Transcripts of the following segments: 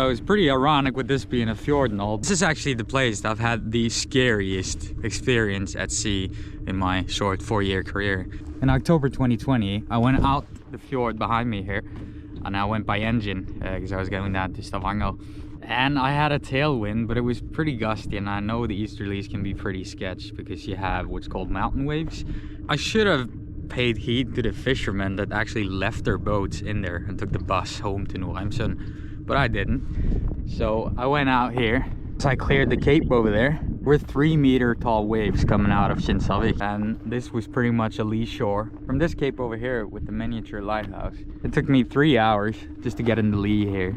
So it's pretty ironic with this being a fjord and all. This is actually the place that I've had the scariest experience at sea in my short 4-year career. In October 2020, I went out the fjord behind me here, and I went by engine because I was going down to Stavanger. And I had a tailwind, but it was pretty gusty, and I know the easterlies can be pretty sketch because you have what's called mountain waves. I should have paid heed to the fishermen that actually left their boats in there and took the bus home to Norheimsund, but I didn't. So I went out here. So I cleared the cape over there. We're 3-meter tall waves coming out of Tysnesøya, and this was pretty much a lee shore. From this cape over here with the miniature lighthouse, it took me 3 hours just to get in the lee here.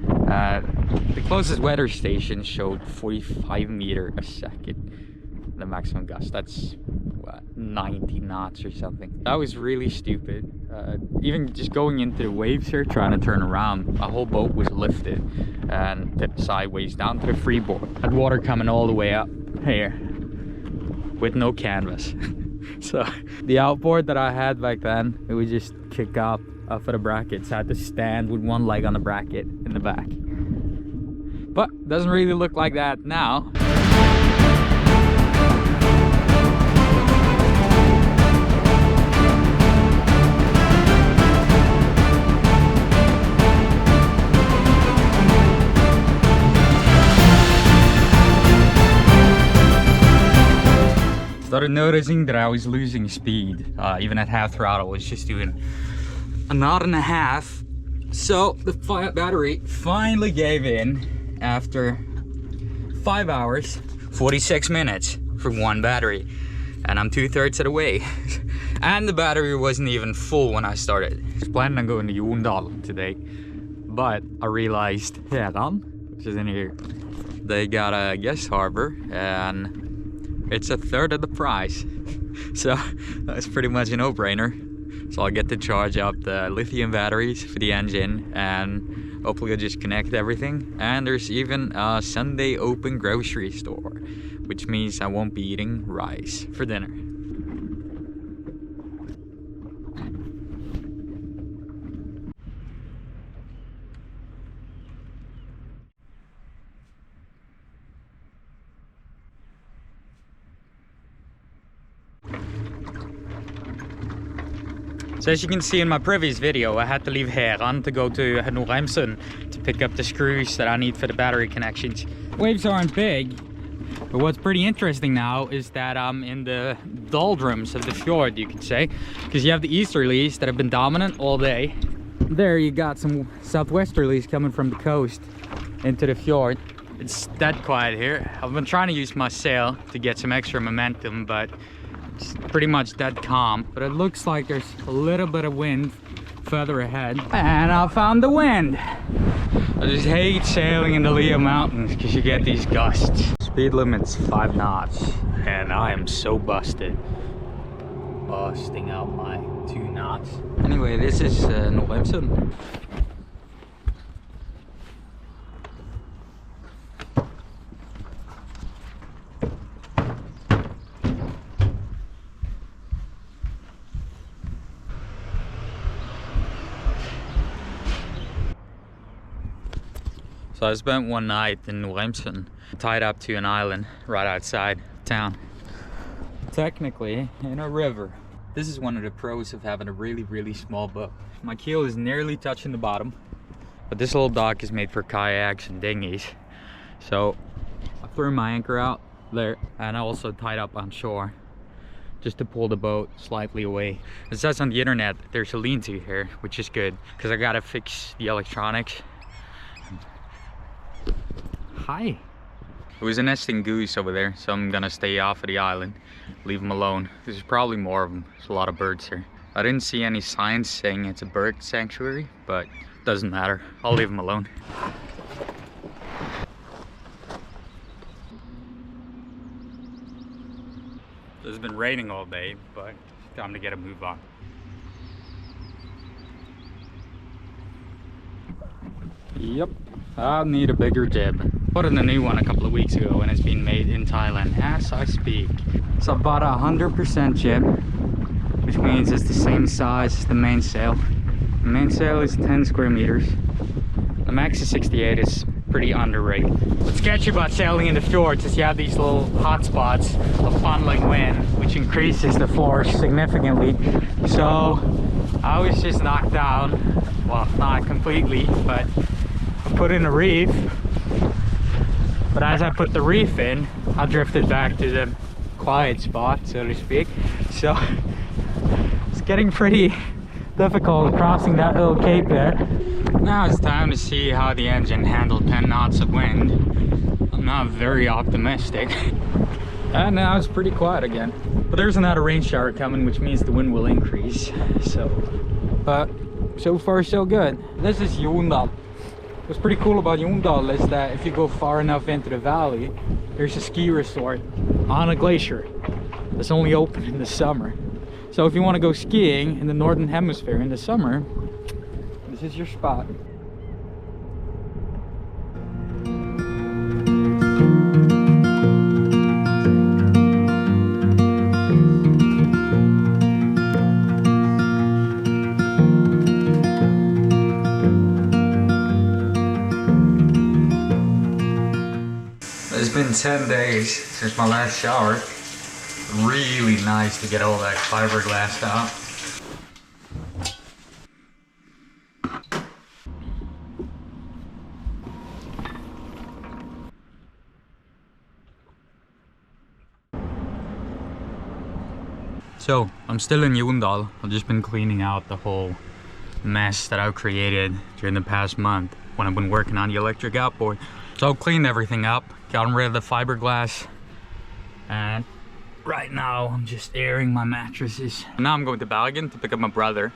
The closest weather station showed 45 meters a second, the maximum gust. That's what, 90 knots or something. That was really stupid. Even just going into the waves here, trying to turn around, a whole boat was lifted and tipped sideways down to the freeboard. Had water coming all the way up here with no canvas. So the outboard that I had back then, it would just kick up for the brackets. I had to stand with one leg on the bracket in the back. But doesn't really look like that now. Started noticing that I was losing speed, even at half throttle. I was just doing a knot and a half. So the battery finally gave in after 5 hours, 46 minutes for one battery. And I'm 2/3 of the way. And the battery wasn't even full when I started. I was planning on going to Jondal today, but I realized Herand, which is in here, they got a guest harbor and it's 1/3 of the price. So that's pretty much a no-brainer. So I'll get to charge up the lithium batteries for the engine, and hopefully I'll just connect everything. And there's even a Sunday open grocery store, which means I won't be eating rice for dinner. So as you can see in my previous video, I had to leave Herand to go to Norheimsund to pick up the screws that I need for the battery connections. Waves aren't big, but what's pretty interesting now is that I'm in the doldrums of the fjord, you could say, because you have the easterlies that have been dominant all day. There you got some southwesterlies coming from the coast into the fjord. It's dead quiet here. I've been trying to use my sail to get some extra momentum, but it's pretty much dead calm. But it looks like there's a little bit of wind further ahead. And I found the wind. I just hate sailing in the Leo Mountains because you get these gusts. Speed limit's 5 knots, and I am so busted. Busting out my 2 knots. Anyway, this is Norheimsund. So I spent one night in Norheimsund, tied up to an island right outside town. Technically in a river. This is one of the pros of having a really small boat. My keel is nearly touching the bottom, but this little dock is made for kayaks and dinghies. So I threw my anchor out there, and I also tied up on shore just to pull the boat slightly away. It says on the internet there's a lean-to here, which is good because I gotta fix the electronics. Hi. It was a nesting goose over there, so I'm gonna stay off of the island, leave them alone. There's probably more of them. There's a lot of birds here. I didn't see any signs saying it's a bird sanctuary, but it doesn't matter. I'll leave them alone. It's been raining all day, but it's time to get a move on. Yep, I need a bigger jib. Bought a new one a couple of weeks ago, and it's been made in Thailand as I speak. So I bought a 100% jib, which means it's the same size as the mainsail. The mainsail is 10 square meters, The Maxi 68 is pretty underrated. What's sketchy about sailing in the fjords is you have these little hot spots of funneling wind, which increases the force significantly. So I was just knocked down, well, not completely, but I put in a reef. But as I put the reef in, I drifted back to the quiet spot, so to speak. So it's getting pretty difficult crossing that little cape there. Now it's time to see how the engine handled 10 knots of wind. I'm not very optimistic. And now it's pretty quiet again. But there's another rain shower coming, which means the wind will increase. But so far so good. This is Jondal. What's pretty cool about Jondal is that if you go far enough into the valley, there's a ski resort on a glacier that's only open in the summer. So if you want to go skiing in the northern hemisphere in the summer, this is your spot. It's been 10 days since my last shower. Really nice to get all that fiberglass out. So I'm still in Jondal. I've just been cleaning out the whole mess that I've created during the past month when I've been working on the electric outboard. So I've cleaned everything up, gotten rid of the fiberglass, and right now I'm just airing my mattresses. Now I'm going to Bergen to pick up my brother,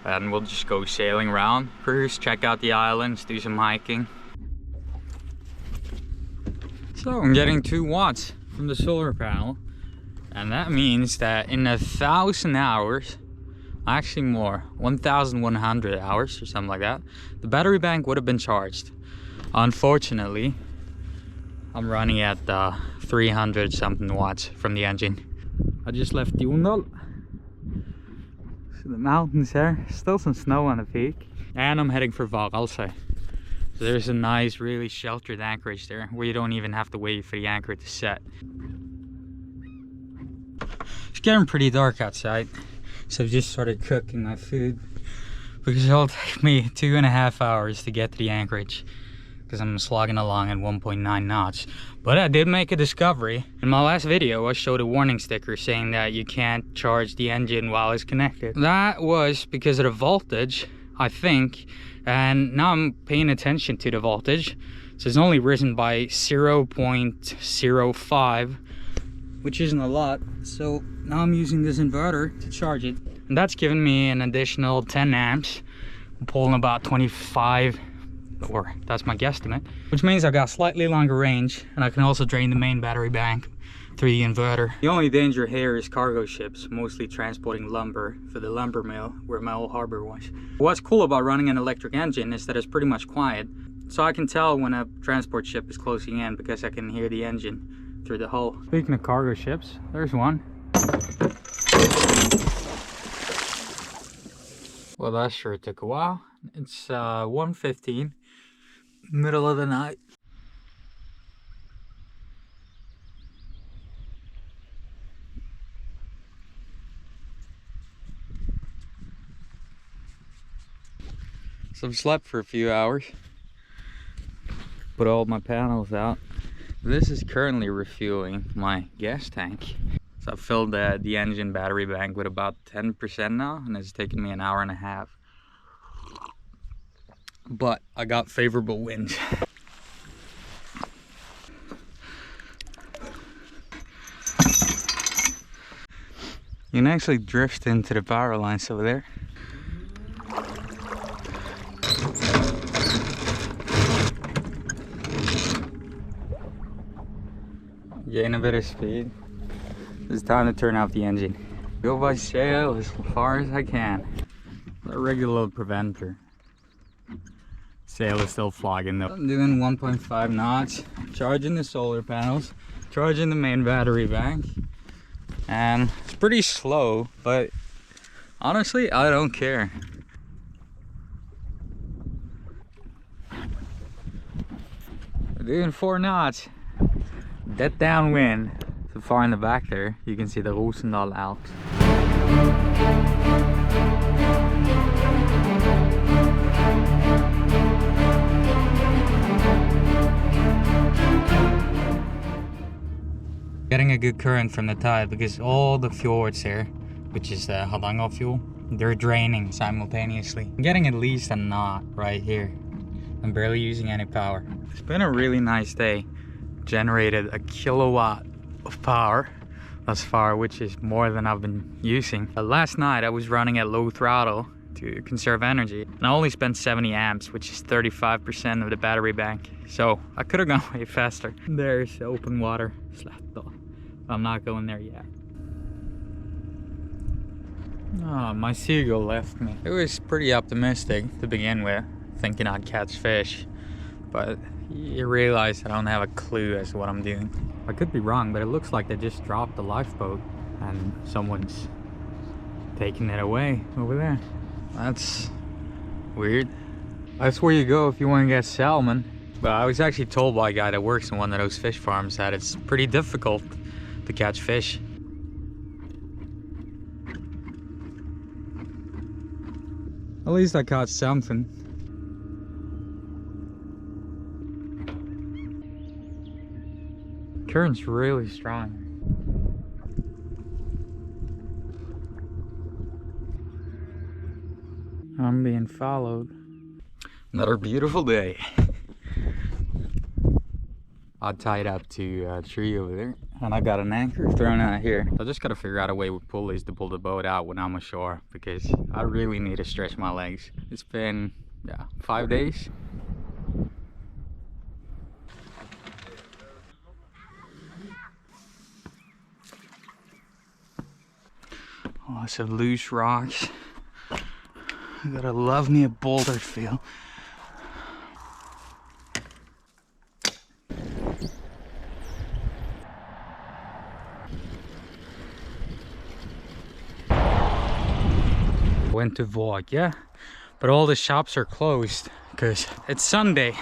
and we'll just go sailing around, cruise, check out the islands, do some hiking. So I'm getting 2 watts from the solar panel, and that means that in 1,000 hours, actually more, 1,100 hours or something like that, the battery bank would have been charged. Unfortunately, I'm running at 300 something watts from the engine. I just left Jondal. So the mountains there, still some snow on the peak. And I'm heading for Varaldsøy. So there's a nice, really sheltered anchorage there where you don't even have to wait for the anchor to set. It's getting pretty dark outside, so I've just started cooking my food because it'll take me 2.5 hours to get to the anchorage because I'm slogging along at 1.9 knots. But I did make a discovery. In my last video, I showed a warning sticker saying that you can't charge the engine while it's connected. That was because of the voltage, I think, and now I'm paying attention to the voltage. So it's only risen by 0.05, which isn't a lot. So now I'm using this inverter to charge it, and that's given me an additional 10 amps. I'm pulling about 25, or that's my guesstimate, which means I've got slightly longer range, and I can also drain the main battery bank through the inverter. The only danger here is cargo ships, mostly transporting lumber for the lumber mill where my old harbor was. What's cool about running an electric engine is that it's pretty much quiet, so I can tell when a transport ship is closing in because I can hear the engine through the hull. Speaking of cargo ships, there's one. Well, that sure took a while. It's 1:15, middle of the night. So I've slept for a few hours, put all my panels out. This is currently refueling my gas tank. So I've filled the engine battery bank with about 10% now, and it's taken me an hour and a half. But I got favorable winds. You can actually drift into the power lines over there. Gain a bit of speed. It's time to turn off the engine. Go by sail as far as I can. A regular load preventer. Sail is still flogging though. I'm doing 1.5 knots, charging the solar panels, charging the main battery bank. And it's pretty slow, but honestly, I don't care. We're doing 4 knots. Dead downwind. So far in the back there, you can see the Rosendal Alps. Getting a good current from the tide because all the fjords here, which is the Hardangerfjord, they're draining simultaneously. I'm getting at least a knot right here. I'm barely using any power. It's been a really nice day. Generated a kilowatt of power thus far, which is more than I've been using. Last night I was running at low throttle to conserve energy, and I only spent 70 amps, which is 35% of the battery bank. So I could have gone way faster. There's open water. I'm not going there yet. Oh, my seagull left me. It was pretty optimistic to begin with, thinking I'd catch fish, but you realize I don't have a clue as to what I'm doing. I could be wrong, but it looks like they just dropped the lifeboat and someone's taking it away over there. That's weird. That's where you go if you want to get salmon. But I was actually told by a guy that works in one of those fish farms that it's pretty difficult to catch fish. At least I caught something. Current's really strong. I'm being followed. Another beautiful day. I tied up to a tree over there, and I got an anchor thrown out here. I just gotta figure out a way with pulleys to pull the boat out when I'm ashore, because I really need to stretch my legs. It's been, 5 days. Oh, some loose rocks. I gotta love me a boulder feel. Went to Våg, yeah, but all the shops are closed because it's Sunday,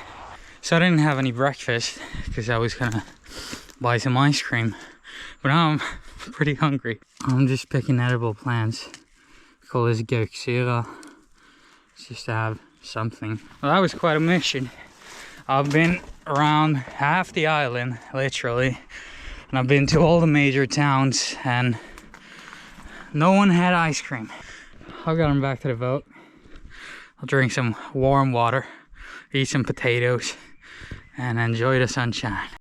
so I didn't have any breakfast because I was gonna buy some ice cream, but now I'm pretty hungry. I'm just picking edible plants. I call this gauksyra, just to have something. Well, that was quite a mission. I've been around half the island, literally, and I've been to all the major towns, and no one had ice cream. I'll get them back to the boat. I'll drink some warm water, eat some potatoes, and enjoy the sunshine.